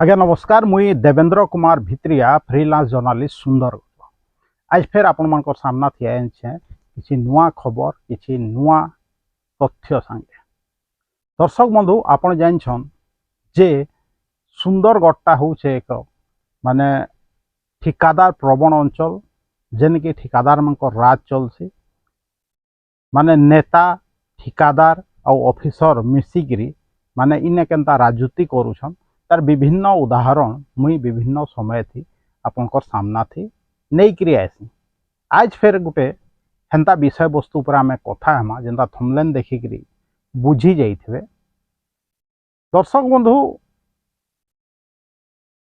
आज्ञा नमस्कार मुई देवेंद्र कुमार भित्रिया फ्रीलांस जर्नालिस्ट सुंदर आज फिर आपण मान सामना थी किसी नुआ खबर किसी नुआ तथ्य सांगे दर्शक बंधु आपण जानछन जे सुंदरगढ़टा हूँ एक माने ठिकादार प्रवण अंचल जेन की ठिकादार मान राज चलसी माने नेता ठिकादार और ऑफिसर मिसिकी माने इने केनता राजनीति करूछन तार विभिन्न उदाहरण मुई विभिन्न समय थी आपनकर सामना थी नहीं आसी आज फिर गोटे हेन्ता विषय वस्तु पर आम कथा हेमा जेनता थमलेन देखिकी बुझी जाइथिबे। दर्शक बंधु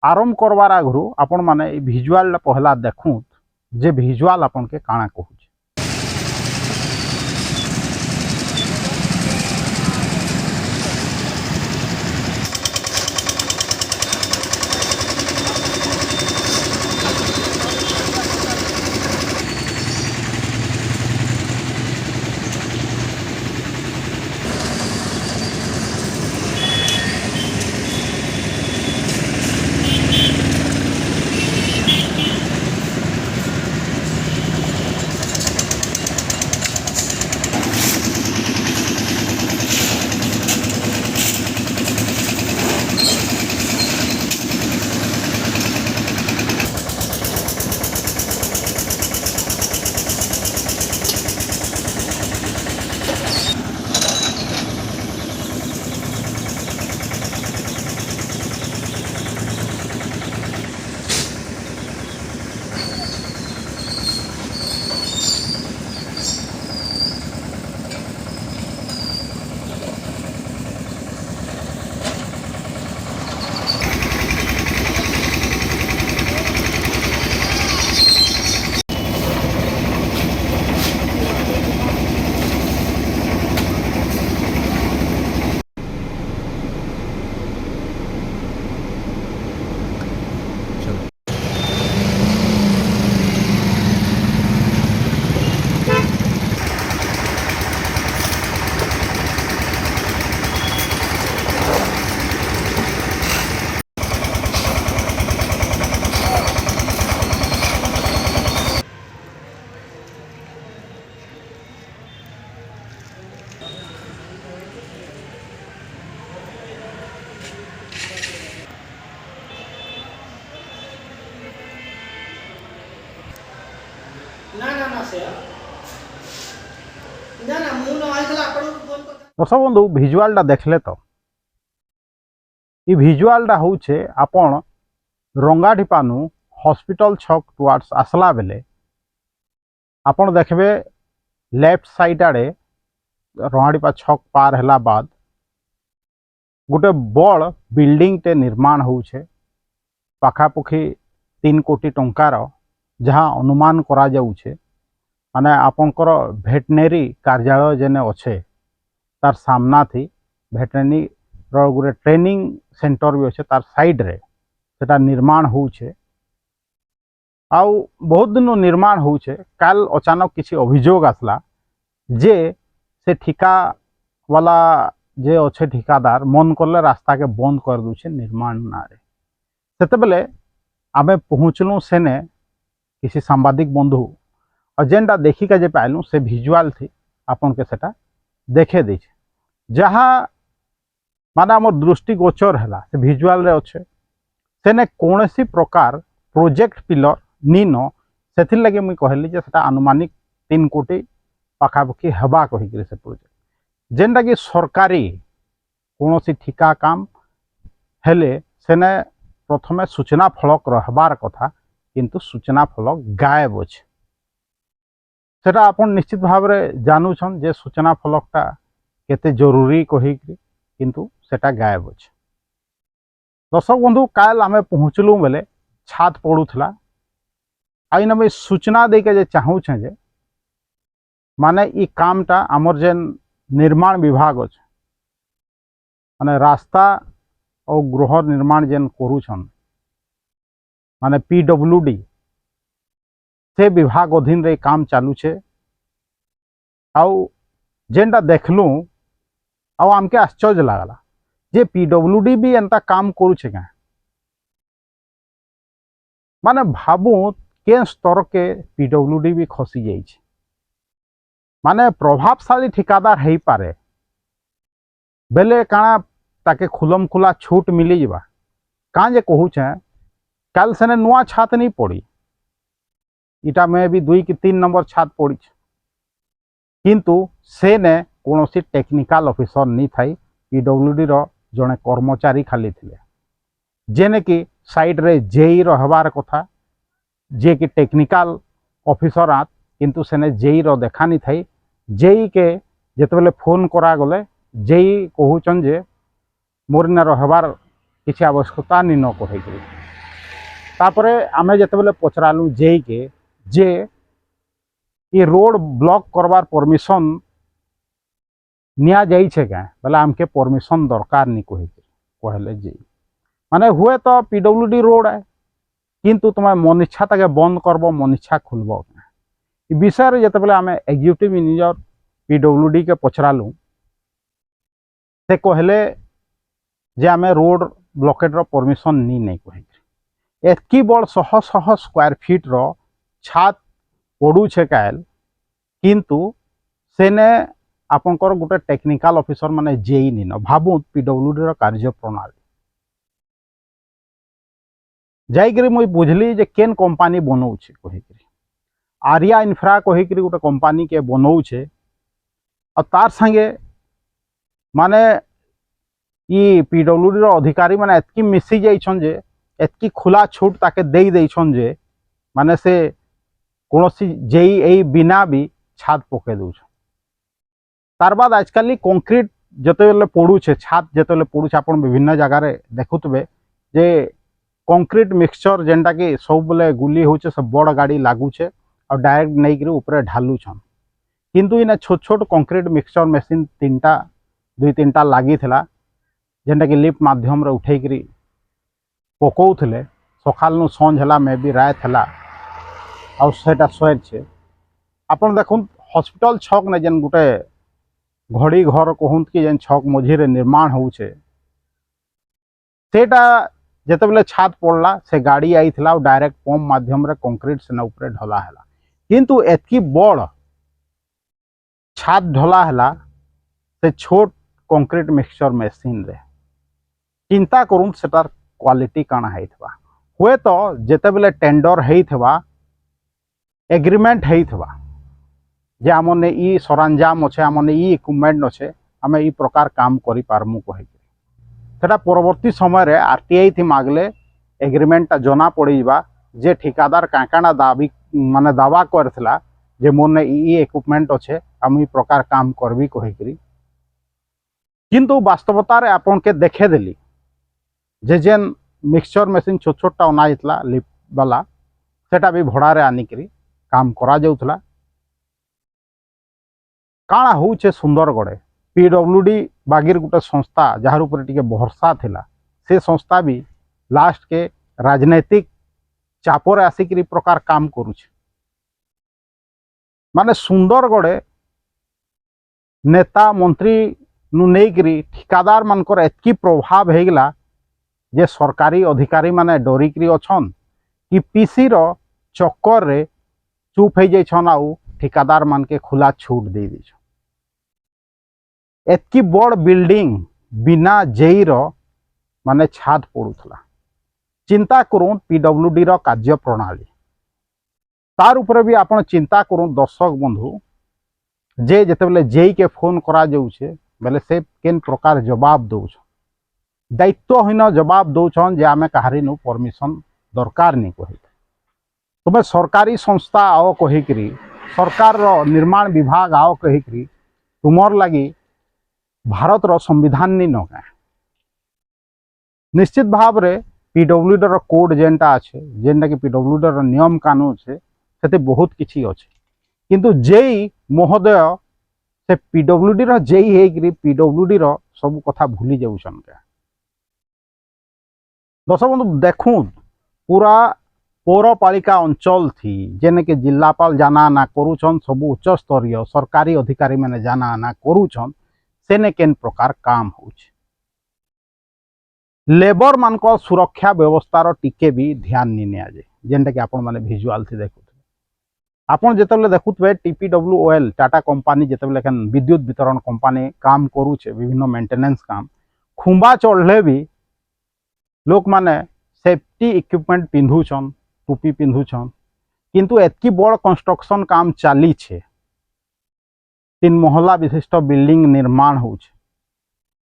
आरंभ करवार आगु आपण माने भिजुआल पहला देखूँ जे भिजुआल आपन के काଣା कहूँ। दर्शक बंधु भिजुआलटा देखले तो ये भिजुआलटा हूँ आपण रंगाढिपानु हॉस्पिटल छक टुवर्ड्स आसला बेले आपण देखबे लेफ्ट साइड आड़े रंगाढिपा छक पार हैला बाद गोटे बड़ बिल्डिंग टे निर्माण होउछे पाखापुखी 3 कोटी टंकार जहाँ अनुमान करा जाउछे माने आपनकर भेटनेरी कार्यालय जेने अच्छे तार सामना थी भेटनेरी गोटे ट्रेनिंग सेंटर भी अच्छे तार साइड रे सेटा निर्माण होउछे आउ बहुत दिन निर्माण होउछे। काल अचानक किसी अभियोग आसला जे से ठिका वाला जे अच्छे ठिकादार मन करले रास्ता के बंद कर दूचे निर्माण नारे सेते बेले आमे पहुँचलु सेने किसी सांबादिक बंधु और जेनटा देखिका जे पाइलु से भिजुआल थी आपन के सेटा देखे देछे जहाँ माने आम दृष्टिगोचर है से भिजुआल रे अच्छे सेने कौनसी प्रकार प्रोजेक्ट पिलर नीन से लगे मुझे कहली जे सेटा अनुमानिक 3 कोटी पाखापाखि हवा कहीकि से प्रोजेक्ट जेनटा कि सरकारी कौनसी ठिका काम हेले सेने प्रथमे सूचना फलक रहबार कथा किंतु सूचना फलक गायब अच्छे सेटा आपन निश्चित भाव में जानूछन जे सूचना फलकटा केते जरूरी कहीकि किंतु सेटा गायब अच्छे। दर्शक बंधु काल आमे पहुँचलु बेले छात पड़ूला आईन मुझे सूचना देके जे चाहूछे जे माने ई कामटा आमर जेन निर्माण विभाग अच्छे माने रास्ता और गृह निर्माण जेन करूछन माने PWD से विभाग अधीन रे काम चालू छे आउ जेनटा देखलु आउ आमके आश्चर्य लागला जे PWD भी एंता काम करूछे क्या माने भाबू के स्तर के पीडब्ल्यूडी भी खसी जाइए माने प्रभावशाली ठिकादार है पारे बेले काना ताके खुलम खुला छूट मिली जावा काँ जे कहूचे कल सेने नुआ छात नहीं पड़ी इटा में भी 2 कि 3 नंबर छात पड़ी किंतु सेने कौन सी टेक्निकल ऑफिसर नहीं थाई पीडब्ल्यूडी रो जड़े कर्मचारी खाली थिले जेने कि साइड रे जेई रो हबार कथा जे कि टेक्निकल ऑफिसर आत किंतु सेने जेई रो देखा नहीं थाई जेई के जेते बेले फोन करा गले जेई कहूचन जे मोर ना रहबार किसी आवश्यकता नहीं न कहे तापरे आमे जेते बेले पचरालु जेई के जे ये रोड ब्लॉक करवार परमिशन निया जाई छे क्या बोले आमके परमिशन दरकार नहीं कहले जेई माने हुए तो पीडब्ल्यूडी रोड है किंतु तुम मन इच्छा ताके बंद करब मन इच्छा खुलब विषय रे जेते बेले आमे एग्जीक्यूटिव इंजीनियर पीडब्ल्यूडी के पचरालु से कहले जे आमे रोड ब्लॉकेड रो परमिशन नहीं कहे एतकी बड़ शह शह स्क्वायर फीट रो छात पड़ूछे काल किंतु सेने आपनकर गोटे टेक्निकल ऑफिसर माने जेई नहीं न भाबू पीडब्ल्यूडी रो कार्य प्रणाली जाइकरी मुई बुझली जे केन कंपनी बनौछे कहिकरी आर्या इन्फ्रा कहिकरी गोटे कंपनी के बनौछे और तार संगे माने ये पीडब्ल्यूडी रो अधिकारी माने एतकी मिसी जाइछन जे एतकी खुला छूट ताके देई देइछन जे माने से कोनोसी जेई एई बिना भी छात पके दउछ तार बाद आजकल कंक्रीट जते बेले पड़ूछे छात जते बेले पड़ूछे आपण विभिन्न जगह रे देखुतबे जे कंक्रीट मिक्सचर जेनटा कि सब बेले गुली होचे सब बड़ गाड़ी लागुछे और डायरेक्ट नहीं करी ऊपर ढालुछन किंतु इना छोट छोट कंक्रीट मिक्सचर मशीन 2-3टा लगी थिला जेनटा कि लिफ्ट माध्यम रे उठे करी पकौथिले सकाल नु संझ हला में भी राय थला और सेटा सोयर छे आपण देखुन हॉस्पिटल छक ने जेन गुटे घड़ी घर कहूत कि जेन छक मझी रे निर्माण होउछे सेटा जेते बेले छात पड़ला से गाड़ी आई थिला और डायरेक्ट पंप माध्यम रे कंक्रीट से ऊपर ढला हला किंतु एतकी बड़ छात ढला हला से छोट कंक्रीट मिक्सचर मशीन रे चिंता करूँ सेटार क्वालिटी काना हैथवा हुए तो जेते बेले टेंडर हैथवा एग्रीमेंट हैथवा जे आमने ई सरंजाम अच्छे आमने ई इक्विपमेंट अच्छे आम ई प्रकार काम करि पारमु कहि सेटा परवर्ती समय रे आरटीआई थी मागले एग्रीमेंट जना पड़ीबा जे ठिकादार काकाना दाबी माने दावा करथिला जे मोर ई इक्विपमेंट अच्छे आम ई प्रकार काम करबी कहि किंतु वास्तवता रे आपन के देखे देली जे जेन मिक्सचर मशीन छोट छोटा अना जाइतला लिफ्ट वाला सेटा भी भड़ा रे आनिकरी काम करा जाउतला काଣା होउछे सुंदरगढ़े पीडब्ल्यूडी बागिर गोटे संस्था जार ऊपर टिके भरसा थिला से संस्था भी लास्ट के राजनैतिक चापर आसिक प्रकार काम करुछे माने सुंदरगढ़े नेता मंत्री नु नेकरी ठिकादार मानकर एतकी प्रभाव हेगला जे सरकारी अधिकारी माने डरिकरी अछन कि पीसी रो चक्कर रे चुप हो जाइछन आउ ठिकादार मान के खुला छूट दे दी एतकी बड़ बिल्डिंग बिना जेई रो माने छात पड़ूला चिंता करूँ पीडब्ल्यूडी रो कार्य प्रणाली तार ऊपर भी आपण चिंता करूँ दर्शक बंधु जे जेते बेले जेई के फोन करा जाउछे बेले से केन प्रकार जवाब दउछ दायित्वहीन जवाब दउछन जे आमे कहारी नु परमिशन दरकार नहीं कहि तुम्हें सरकारी संस्था आओ कहिकरी सरकार रो निर्माण विभाग आओ कहिकरी तुमर लगी भारत रो संविधान नहीं नगा निश्चित भाव रे पीडब्ल्यूडी रो कोड जेनटा अच्छे जेनटा कि पीडब्ल्यूडी रो नियम कानून अच्छे से बहुत किछि अच्छे किंतु जेई महोदय से पीडब्ल्यूडी रो जेई हेकरी पीडब्ल्यूडी रो सब कथा भूली जाउछन के दर्शक बंधु देखूं पूरा पौरपालिका अंचल थी जेने के जिलापाल जाना आना करूछन सब उच्च स्तरीय सरकारी अधिकारी मैंने जाना आना करूछन सेने केन प्रकार काम होउछ लेबर मान को सुरक्षा व्यवस्था रो टिके भी ध्यान नहीं निया जाए जेनटा कि आपण माने विजुअल थी देखुथे आपण जेतबले देखुथबे टीपीडब्ल्यूओएल टाटा कंपनी जेतबले कन विद्युत वितरण कंपनी काम करूचे विभिन्न मेंटेनेंस काम खुंबा चढ़ले भी लोक माने सेफ्टी इक्विपमेंट पिंधुछन टोपी पिंधुछन किंतु एतकी बड़ कंस्ट्रक्शन काम चली छे 3 महला विशिष्ट बिल्डिंग निर्माण होउछे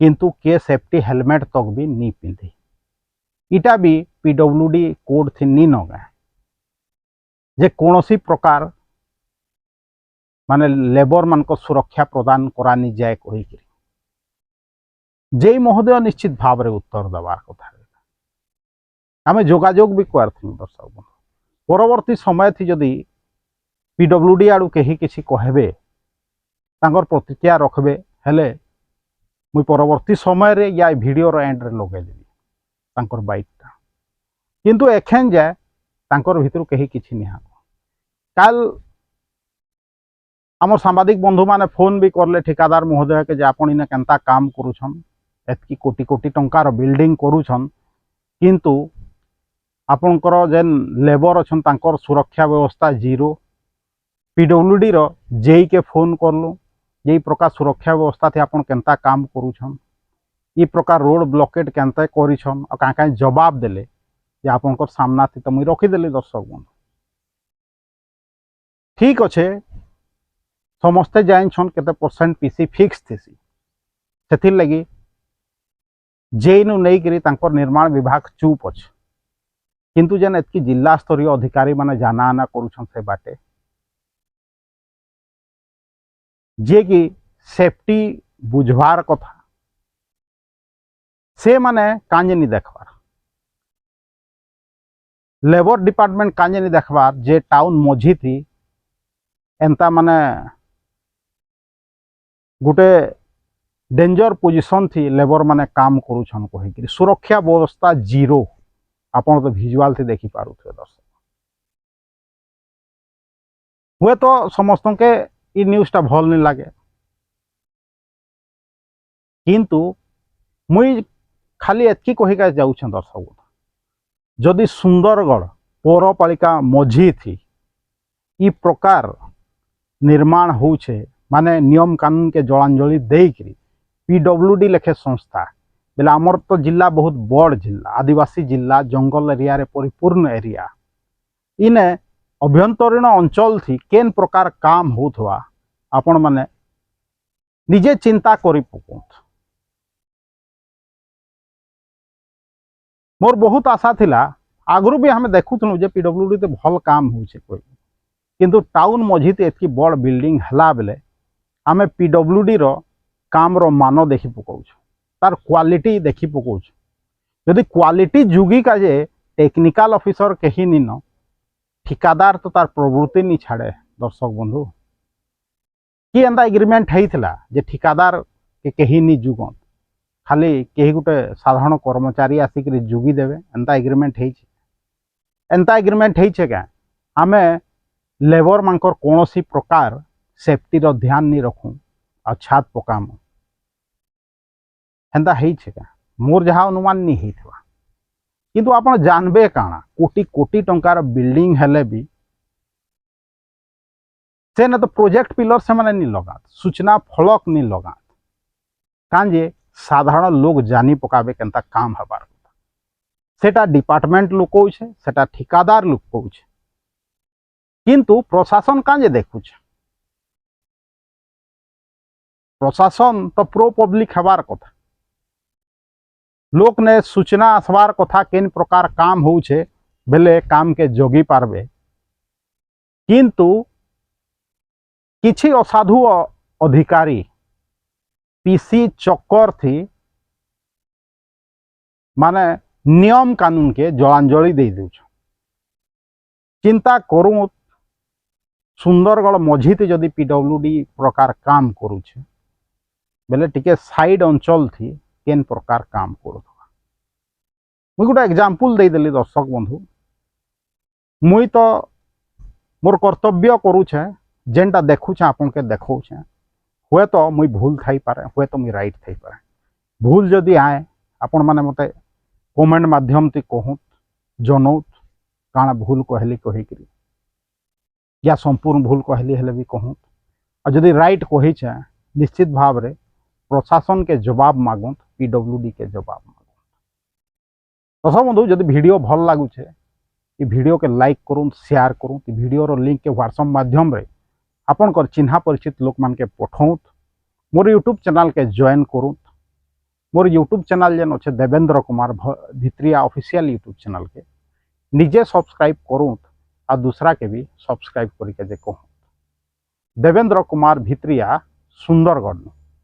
किंतु के सेफ्टी हेलमेट तक भी नहीं पिंधे इटा भी पीडब्ल्यूडी कोड थी नहीं नगा जे कौनसी प्रकार माने लेबर मान को सुरक्षा प्रदान करानी जाए कही जे महोदय निश्चित भाव रे उत्तर देवार कथा आम जोगाजोग भी करथिलु दर्शक बंधु परवर्ती समय थी जदि पीडब्ल्यूडी आड़ू कहीं किसी कहबे तांकर प्रतिक्रिया रखबे हेले मुई परवर्ती समय रे या वीडियो रो एंड रे लगे देबी तांकर बाइकटा किंतु एखेन जाए तांकर भितर कहीं किसी निहा काल आमर सांबादिक बंधु माने फोन भी करले ठेकेदार महोदय के जे आपण इने केनता काम करूछन एतकी कोटी कोटी टंकार बिल्डिंग करूछन किंतु आपणकर जेन लेबर अच्छन तांकर सुरक्षा व्यवस्था जीरो पीडब्ल्यूडी रो जेई के फोन करलु जे प्रकार सुरक्षा व्यवस्था थी आपन केनता काम करूछन ई प्रकार रोड ब्लॉकेट केनता करिछन आ का का जवाब देले जे आपनकर सामना थी तो मुई रखी देली दर्शक बंधु ठीक अच्छे समस्ते जाइन केते परसेंट पीसी फिक्स थीसी सेथिर लगी जेई नु नहीं करी तांकर निर्माण विभाग चुप अच्छे किंतु जेन एतकी जिला स्तरीय अधिकारी माने जाना आना करूछन से बाटे जे कि सेफ्टी बुझवार कथा से माने कांजेनी देखबार लेबर डिपार्टमेंट कांजेनी देखबार जे टाउन मझी थी एंता माने गुटे डेंजर पोजीशन थी लेबर माने काम करूछन कही सुरक्षा व्यवस्था जीरो आपण तो विजुअल थी देखी पारुथे दर्शक हुए तो समस्त के ई न्यूज़टा भल नहीं लगे किंतु मुई खाली एतकी कहिका जाऊछन दर्शक जदि सुंदरगढ़ पौरपालिका मझी थी ई प्रकार निर्माण होउछे माने नियम कानून के जलांजलि देकरी पीडब्ल्यूडी लेखे संस्था बेला आमर तो जिला बहुत बड़ जिला आदिवासी जिला जंगल एरिया रे परिपूर्ण एरिया इने अभ्यंतरीण अंचल थी केन प्रकार काम होथवा आपण माने निजे चिंता करी पकोत मोर बहुत आशा थिला आगरू भी हमें देखुथनु जे पीडब्ल्यूडी ते भल काम होउछे कोई किंतु टाउन मझी ते एतकी बड़ बिल्डिंग हला बेले आमे पीडब्ल्यूडी रो काम रो मान देखि पकाउछ तार क्वालिटी देखि पकाउछ यदि क्वालिटी जुगी का जे टेक्निकल ऑफिसर कहीं नी न ठिकादार तो तार प्रवृत्ति नहीं छाड़े दर्शक बंधु कि एंता एग्रीमेंट होता जे ठिकादार के कहीं नी जुगन खाली कहीं गोटे साधारण कर्मचारी आसिक जुगी देवे एंता एग्रीमेंट है क्या आमे लेबर मानकर कौन सी प्रकार सेफ्टी रो ध्यान नहीं रखूँ आ छात पकाम एंता है क्या मोर जहाँ अनुमान नहीं होता किंतु आपण जानबे काना कोटी कोटी टंकार बिल्डिंग हेले भी से न तो प्रोजेक्ट पिलर से माने नहीं लगात सूचना फलक नहीं लगात कांजे साधारण लोग जानी पकाबे केनता काम हबार कथा सेटा डिपार्टमेंट लोक कहूछे सेटा ठिकादार लोक कहूछे किंतु प्रशासन कांजे देखुछे प्रशासन तो प्रो पब्लिक हबार कथा लोक ने सूचना आसबार कथा केन प्रकार काम होउछे बेले काम के जोगी पारबे किंतु किछि असाधु अधिकारी पीसी चक्कर थी माने नियम कानून के जलांजलि दे दउछ चिंता करूँ सुंदरगढ़ मझीते जदि पीडब्ल्यूडी प्रकार काम करूछे बेले टिके साइड अंचल थी केन प्रकार काम करूथवा मुई गोटे एग्जांपल दे देली दर्शक बंधु मुई तो मोर कर्तव्य करूछे जेनटा देखुछे आपन के देखौछे हुए तो मुई भूल थाई पारे हुए तो मुई राइट थाई पारे भूल जदि आए आपण माने मते कमेंट माध्यम ती कहूत जनौत काଣା भूल कहली कहीकि या संपूर्ण भूल कहली हेले भी कहूँ और जदि राइट कहीचे निश्चित भाव रे प्रशासन के जवाब मागुत पीडब्ल्यूडी के जवाब मागुत। दर्शक बंधु जदि वीडियो भल लगुचे ये वीडियो के लाइक करूँ शेयर करूँ वीडियो रो लिंक के व्हाट्सएप माध्यम रे आपन चिन्हा परिचित लोक मान के पठाऊत मोर यूट्यूब चैनल के जॉइन करूँ। मोर यूट्यूब चैनल जेन अच्छे Devendra Kumar Bhitriya official YouTube channel के निजे सब्सक्राइब करूँ और दूसरा के भी सब्सक्राइब करके जे कहूँ। देवेंद्र कुमार भित्रिया सुंदरगढ़।